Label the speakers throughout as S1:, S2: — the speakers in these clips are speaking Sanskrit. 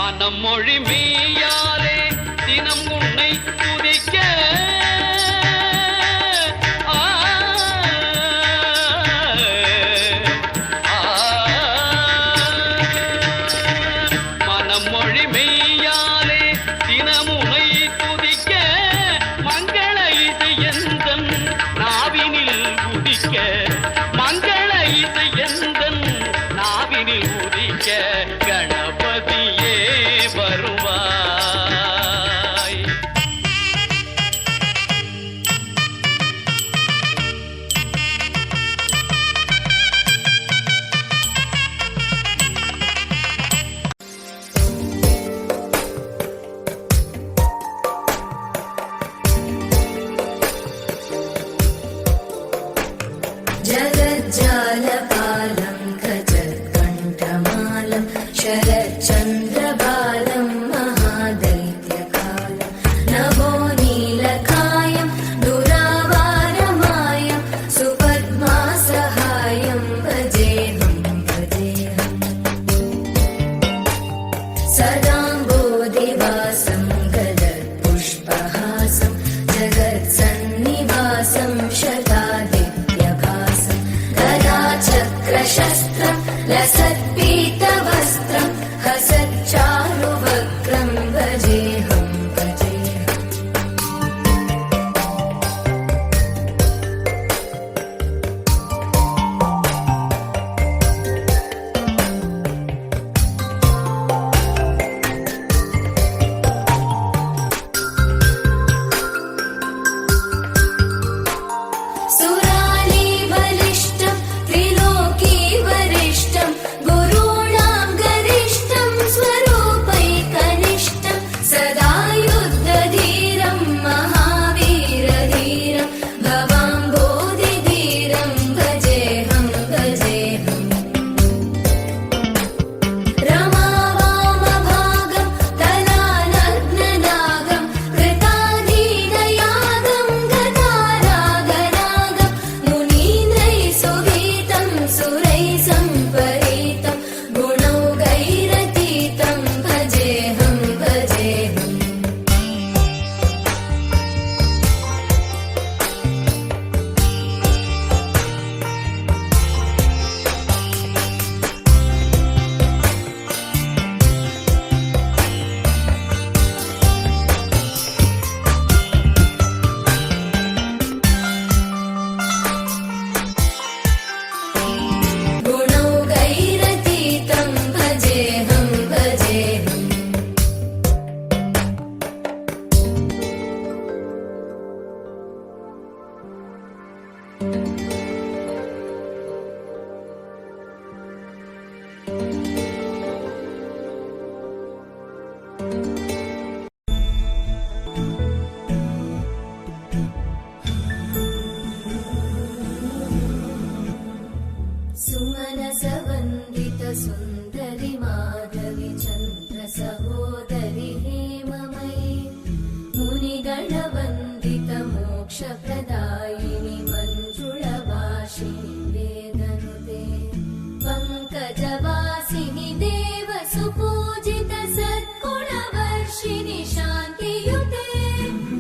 S1: மனம் மொழி மெய்யாலே தினம் உன்னை துதிக்க கணபதியே வருவாய்.
S2: जगज्जालपालं गजत्कण्ठमालं शरच्चन्द्रबालं महादैत्यकालं नभो नीलकायं दुरावारमायं सुपद्मासहायं भजेऽहं सदाम्बोधिवासं गदत्पुष्पहासं जगत्सन्निवासं शतादित्यभासं गदाचक्रशस्त्रं लसत्पीतवस्त्रं हसच्चारुवक्त्रं भजेऽहं सुरालीबलिष्ठं त्रिलोकीवरिष्ठं गुरूणां गरिष्ठं स्वरूपैकनिष्ठं सदा युद्धधीरं महावीरधीरं भवाम्बोधिधीरं भजेऽहं रमावामभागं तलानग्ननागं कृताधीनयागं गदारागरागं मुनीन्द्रैः सुगीतं सुरैः सम्परीतं गुणौघैरतीतं भजेऽहं गुणौघैरतीतं भजेऽहं सुमनसवन्दित सुन्दरि माधवि चन्द्र सहोदरि हेममयि मुनिगणवन्दित मोक्षप्रदायिनि मञ्जुळवासिनि वेदनुते पङ्कजवासिनि देव सुपूजित सद्गुणवर्षिणि शान्तियुते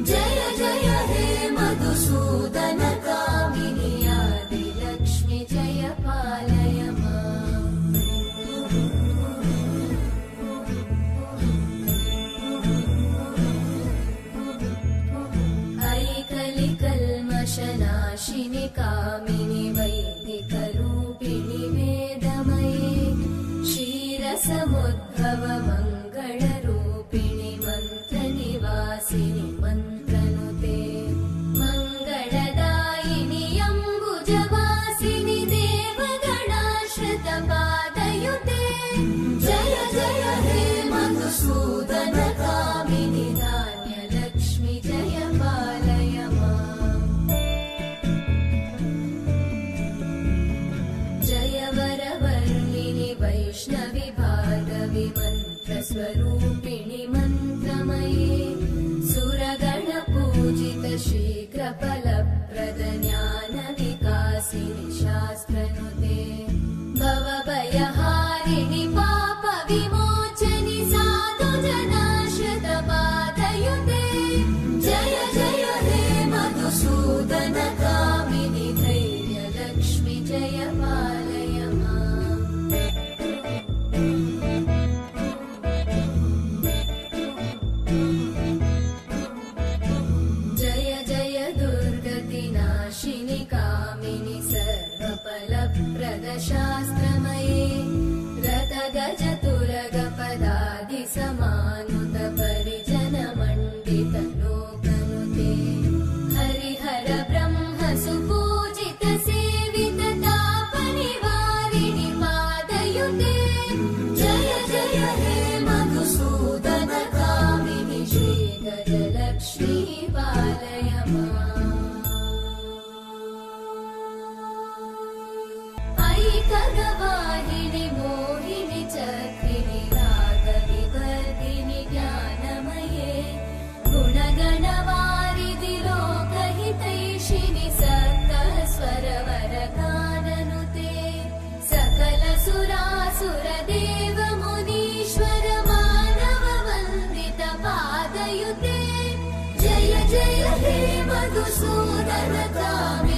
S2: जय जय हे मधुसूदन कामिनि आदिलक्ष्मि जय पालय माम् ऐकलिकल्मषनाशिनि कामिनि वैदिकरूपिणि वेदमये क्षीरसमुद्भव मङ्गलरूपिणि मन्त्रनिवासिनि मन्त्रनुते मङ्गलदायिनि अम्बुजवासिनि देवगणाश्रितपादयुते जय जय हे मधुसूदन कामिनि धान्यलक्ष्मि जय पालय माम् जय वरवर्णिनि वैष्णवि भार्गवि मन्त्रस्वरूपिणि मन्त्रमये सुरगणपूजित शीघ्रफलप्रद ज्ञानविकासिनि शास्त्रनुते भवभयहारिणि पापविमोचनि साधु कामिनि सर्वफलप्रदशास्त्रमये रतगजतुरगपदादिसमानुत परिजनमण्डितलोकनुते हरिहर ब्रह्म सुपूजित सेवित तापनिवारिणि पादयुते जय जय हे मधुसूदन कामिनि श्रीगजलक्ष्मी पालय माम्। ऐकगवाहिनि मोहिनि चक्रिणि रागविवर्धिनि ज्ञानमये गुणगणवारिधि लोकहितैषिणि सप्तस्वरवरगाननुते सकल सुरासुरदेव मुनीश्वर मानव वन्दित पादयुते जय जय हे मधुसूदन कामिनि